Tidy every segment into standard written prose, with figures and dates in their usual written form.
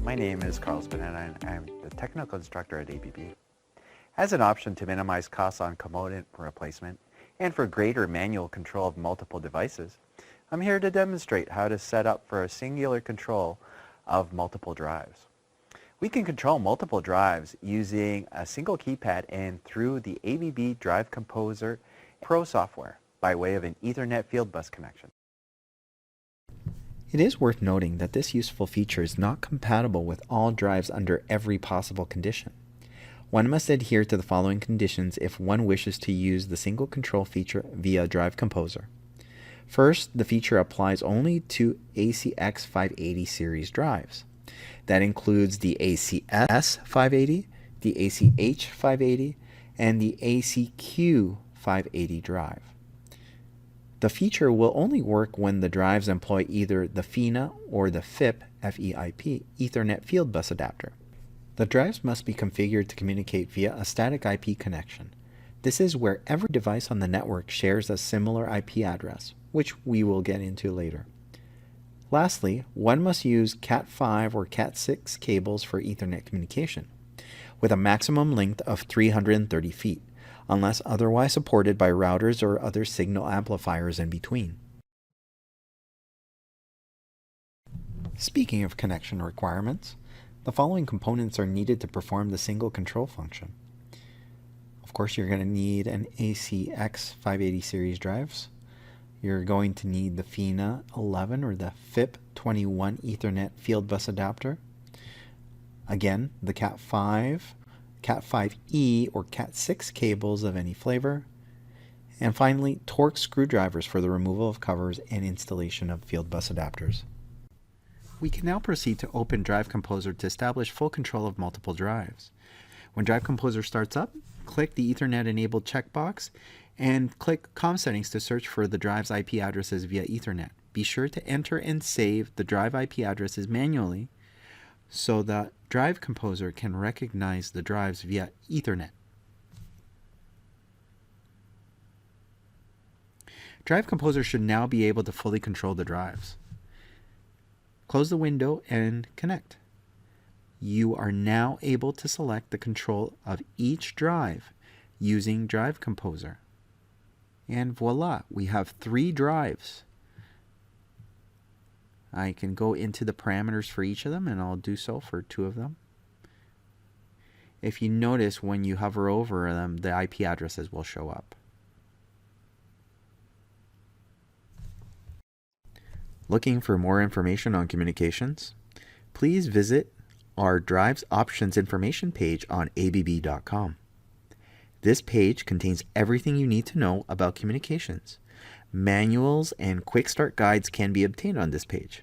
My name is Carl Spinetta and I'm the technical instructor at ABB. As an option to minimize costs on component replacement and for greater manual control of multiple devices, I'm here to demonstrate how to set up for a singular control of multiple drives. We can control multiple drives using a single keypad and through the ABB Drive Composer Pro software by way of an Ethernet Fieldbus connection. It is worth noting that this useful feature is not compatible with all drives under every possible condition. One must adhere to the following conditions if one wishes to use the single control feature via Drive Composer. First, the feature applies only to ACX 580 series drives. That includes the ACS 580, the ACH 580, and the ACQ 580 drive. The feature will only work when the drives employ either the FINA or the FIP Ethernet Fieldbus adapter. The drives must be configured to communicate via a static IP connection. This is where every device on the network shares a similar IP address, which we will get into later. Lastly, one must use Cat5 or Cat6 cables for Ethernet communication, with a maximum length of 330 feet. Unless otherwise supported by routers or other signal amplifiers in between. Speaking of connection requirements, the following components are needed to perform the single control function. Of course, you're going to need an ACX 580 series drives. You're going to need the FINA 11 or the FIP 21 Ethernet Fieldbus adapter. Again, the Cat5, Cat5e or Cat6 cables of any flavor, and finally Torx screwdrivers for the removal of covers and installation of Fieldbus adapters. We can now proceed to open Drive Composer to establish full control of multiple drives. When Drive Composer starts up, click the Ethernet enabled checkbox and click COM settings to search for the drive's IP addresses via Ethernet. Be sure to enter and save the drive IP addresses manually so that Drive Composer can recognize the drives via Ethernet. Drive Composer should now be able to fully control the drives. Close the window and connect. You are now able to select the control of each drive using Drive Composer. And voila, we have 3 drives. I can go into the parameters for each of them, and I'll do so for 2 of them. If you notice, when you hover over them, the IP addresses will show up. Looking for more information on communications? Please visit our Drives Options information page on ABB.com. This page contains everything you need to know about communications. Manuals and quick start guides can be obtained on this page.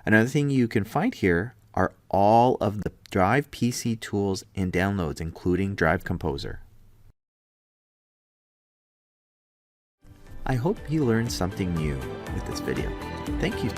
Another thing you can find here are all of the Drive PC tools and downloads, including Drive Composer. I hope you learned something new with this video. Thank you.